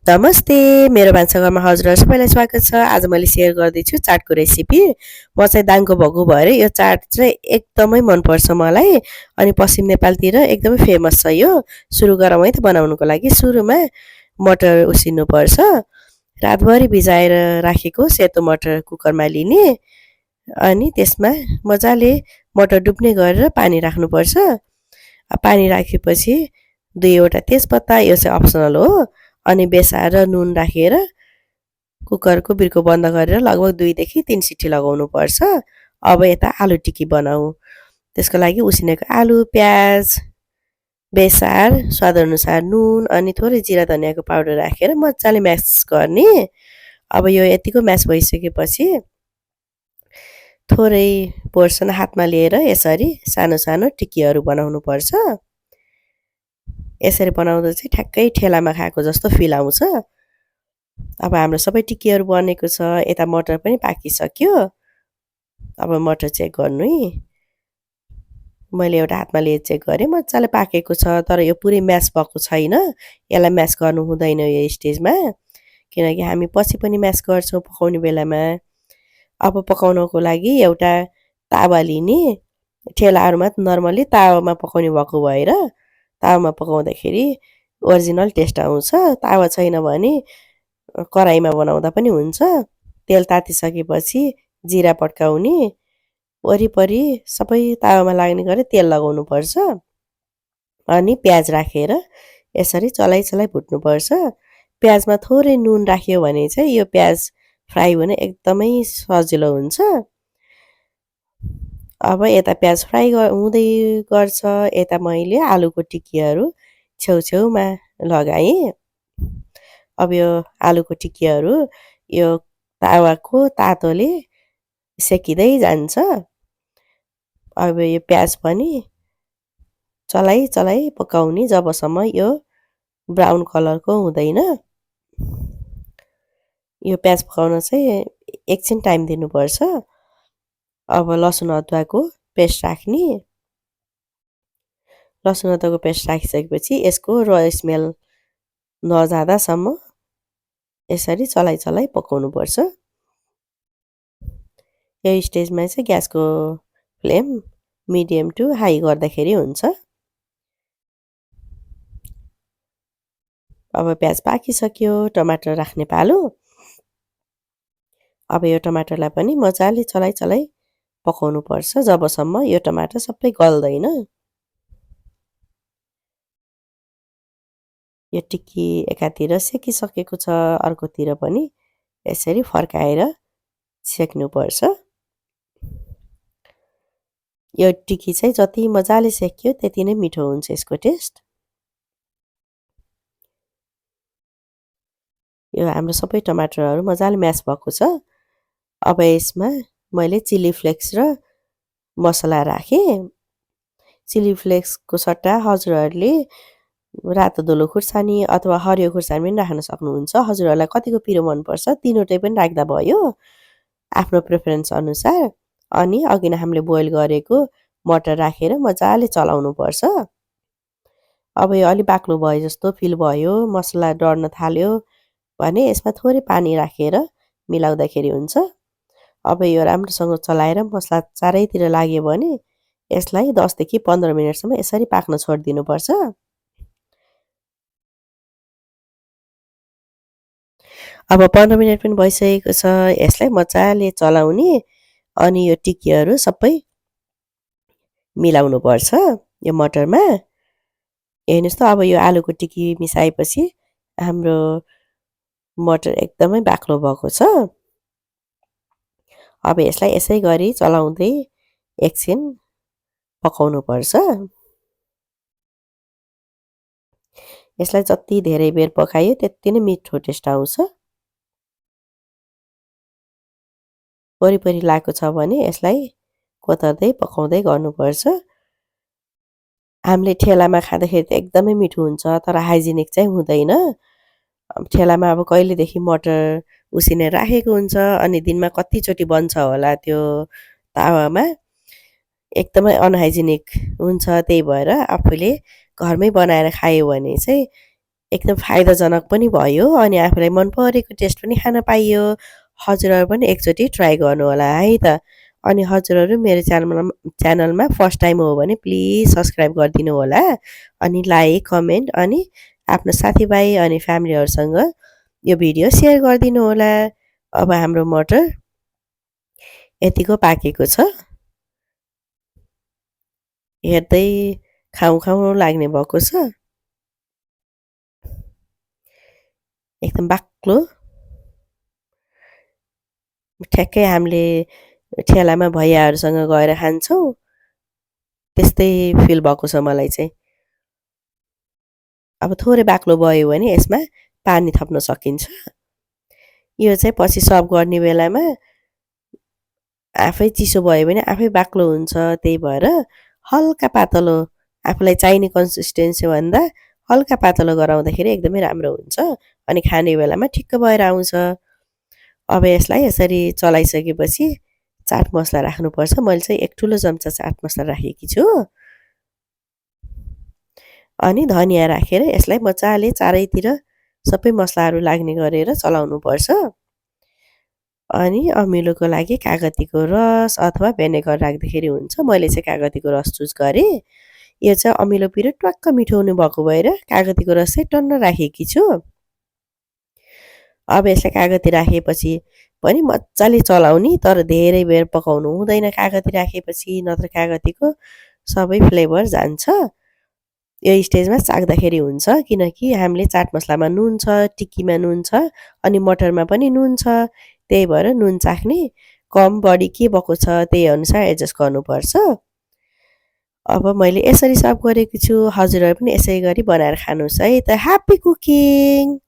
नमस्ते, मेरो भान्साघरमा हजुरहरू सबैलाई स्वागत छ। आज मैले सेयर गर्दैछु चाटको रेसिपी। म चाहिँ दाङको भएको भएर यो चाट चाहिँ एकदमै मनपर्छ मलाई अनि पश्चिम नेपालतिर एकदमै फेमस छ यो। सुरु गरौँ है त बनाउनुको लागि। सुरुमा मटर उसिन्नुपर्छ। रातभरि भिजाएर राखेको सेतो मटर कुकरमा लिने अनि त्यसमा मजाले मटर डुब्ने गरेर पानी राख्नुपर्छ। पानी राखेपछि 2वटा तेजपत्ता, यो चाहिँ अप्सनल हो, अनि बेसार र नुन राखेर कुकरको बिर्को बन्द गरेर लगभग 2 देखि 3 सिटी लगाउनुपर्छ। अब यता आलु टिक्की बनाऊ। त्यसको लागि उसिनेको आलु, प्याज, बेसार, स्वादअनुसार नुन अनि थोरै जिरा धनियाको पाउडर राखेर मजाले म्यास गर्ने। अब यो यतिको म्यास भइसकेपछि थोरै पोर्सन हातमा लिएर यसरी सानो सानो टिक्कीहरू बनाउनुपर्छ। यसरी बनाउँदा चाहिँ ठ्याक्कै ठेलामा खाएको जस्तो फिल आउँछ। अब हाम्रो सबै टिक्कीहरू बनेको छ। यता मटर पनि पाकिसक्यो। अब मटर चेक गर्नु है। मैले एउटा हातमा लिएर चेक गरेँ, मजाले पाकेको छ, तर यो पुरै म्यास भएको छैन। यसलाई म्यास गर्नु हुँदैन यो स्टेजमा, किनकि हामी पछि पनि म्यास गर्छौँ पकाउने बेलामा। अब पकाउनको लागि एउटा तावा लिने। ठेलाहरूमा नर्मली तावामा पकाउने भएको भएर तावामा पकाउँदाखेरि ओरिजिनल टेस्ट आउँछ। तावा छैन भने कराईमा बनाउँदा पनि हुन्छ। तेल तातिसकेपछि जिरा पड्काउने, वरिपरि सबै तावामा लाग्ने गरी तेल लगाउनुपर्छ अनि प्याज राखेर यसरी चलाइ भुट्नुपर्छ। प्याजमा थोरै नुन राख्यो भने चाहिँ यो प्याज फ्राई हुन एकदमै सजिलो हुन्छ। अब यता प्याज फ्राई हुँदै गर्छ, यता मैले आलुको टिक्कीहरू छेउछेउमा लगाएँ। अब यो आलुको टिक्कीहरू यो तावाको तातोले सेकिँदै जान्छ। अब यो प्याज पनि चलाइ पकाउने जबसम्म यो ब्राउन कलरको हुँदैन। यो प्याज पकाउन चाहिँ एकछिन टाइम दिनुपर्छ। अब लसुन अदुवाको पेस्ट राख्ने। लसुन अदुवाको पेस्ट राखिसकेपछि यसको र स्मेल नजाँदासम्म यसरी चलाइ पकाउनुपर्छ। यो स्टेजमा चाहिँ ग्यासको फ्लेम मिडियम टु हाई गर्दाखेरि हुन्छ। अब प्याज पाकिसक्यो, टमाटर राख्ने पालो। अब यो टमाटरलाई पनि मजाले चलाइ पकाउनुपर्छ जबसम्म यो टमाटर सबै गल्दैन। यो टिक्की एकातिर सेकिसकेको छ, अर्कोतिर पनि यसरी फर्काएर सेक्नुपर्छ। यो टिक्की चाहिँ जति मजाले सेक्यो त्यति नै मिठो हुन्छ यसको टेस्ट। यो हाम्रो सबै टमाटरहरू मजाले म्यास भएको छ। अब यसमा मैले चिली फ्लेक्स र मसला राखेँ। चिली फ्लेक्सको सट्टा हजुरहरूले रातो धुलो खुर्सानी अथवा हरियो खुर्सानी पनि राख्न सक्नुहुन्छ। हजुरहरूलाई कतिको पिरो मनपर्छ तीनवटै पनि राख्दा भयो, आफ्नो प्रेफरेन्स अनुसार। अनि अघि नै हामीले बोइल गरेको मटर राखेर मजाले चलाउनुपर्छ। अब यो अलि बाक्लो भयो जस्तो फिल भयो, मसला डढ्न थाल्यो भने यसमा थोरै पानी राखेर मिलाउँदाखेरि हुन्छ। अब यो राम्रोसँग चलाएर मसला चारैतिर लाग्यो भने यसलाई 10 देखि 15 मिनटसम्म यसरी पाक्न छोडिदिनुपर्छ। अब 15 मिनट पनि भइसकेको छ। यसलाई मजाले चलाउने अनि यो टिक्कीहरू सबै मिलाउनुपर्छ यो मटरमा। हेर्नुहोस् त, अब यो आलुको टिक्की मिसाएपछि हाम्रो मटर एकदमै बाक्लो भएको छ। अब यसलाई यसै गरी चलाउँदै एकछिन पकाउनुपर्छ। यसलाई जति धेरै बेर पकायो त्यति नै मिठो टेस्ट आउँछ। वरिपरि लागेको छ भने यसलाई कोतर्दै पकाउँदै गर्नुपर्छ। हामीले ठेलामा खाँदाखेरि त एकदमै मिठो हुन्छ, तर हाइजेनिक चाहिँ हुँदैन। ठेलामा अब कहिलेदेखि मटर उसिनेर राखेको हुन्छ अनि दिनमा कतिचोटि बन्छ होला त्यो तावामा। एकदमै अनहाइजेनिक हुन्छ। त्यही भएर आफूले घरमै बनाएर खायो भने चाहिँ एकदम फाइदाजनक पनि भयो अनि आफूलाई मन परेको टेस्ट पनि खान पाइयो। हजुरहरू पनि एकचोटि ट्राई गर्नुहोला है त। अनि हजुरहरू मेरो च्यानलमा फर्स्ट टाइम हो भने प्लिज सब्सक्राइब गरिदिनु होला। अनि लाइक, कमेन्ट अनि आफ्नो साथीभाइ अनि फ्यामिलीहरूसँग यो भिडियो सेयर गरिदिनु होला। अब हाम्रो मटर यतिको पाकेको छ। हेर्दै खाउँ खाउँ लाग्ने भएको छ। एकदम बाक्लो ठ्याक्कै हामीले ठेलामा भैयाहरूसँग गएर खान्छौँ त्यस्तै फिल भएको छ मलाई चाहिँ। अब थोरै बाक्लो भयो भने यसमा पानी थप्न सकिन्छ। यो चाहिँ पछि सर्भ गर्ने बेलामा आफै चिसो भयो भने आफै बाक्लो हुन्छ। त्यही भएर हल्का पातलो आफूलाई चाहिने कन्सिस्टेन्सीभन्दा हल्का पातलो गराउँदाखेरि एकदमै राम्रो हुन्छ अनि खाने बेलामा ठिक्क भएर आउँछ। अब यसलाई यसरी चलाइसकेपछि चाट मसला राख्नुपर्छ। मैले चाहिँ एक ठुलो चम्चा चाट मसला राखेकी छु। अनि धनियाँ राखेर यसलाई मजाले चारैतिर सबै मसलाहरू लाग्ने गरेर चलाउनुपर्छ। अनि अमिलोको लागि कागतीको रस अथवा भेनेगर राख्दाखेरि हुन्छ। मैले चाहिँ कागतीको रस चुज गरेँ। यो चाहिँ अमिलो पिरो ट्वाक्क मिठो हुनुभएको भएर कागतीको रस चाहिँ टन्न राखेकी छु। अब यसलाई कागती राखेपछि पनि मजाले चलाउने, तर धेरै बेर पकाउनु हुँदैन कागती राखेपछि, नत्र कागतीको सबै फ्लेभर जान्छ। यो स्टेजमा चाख्दाखेरि हुन्छ, किनकि हामीले चाट मसलामा नुन छ, टिक्कीमा नुन छ अनि मटरमा पनि नुन छ। त्यही भएर नुन चाख्ने कम बढी के भएको छ त्यही अनुसार एडजस्ट गर्नुपर्छ। अब मैले यसरी सर्भ गरेको छु। हजुरहरू पनि यसै गरी बनाएर खानुहोस् है त। Happy cooking!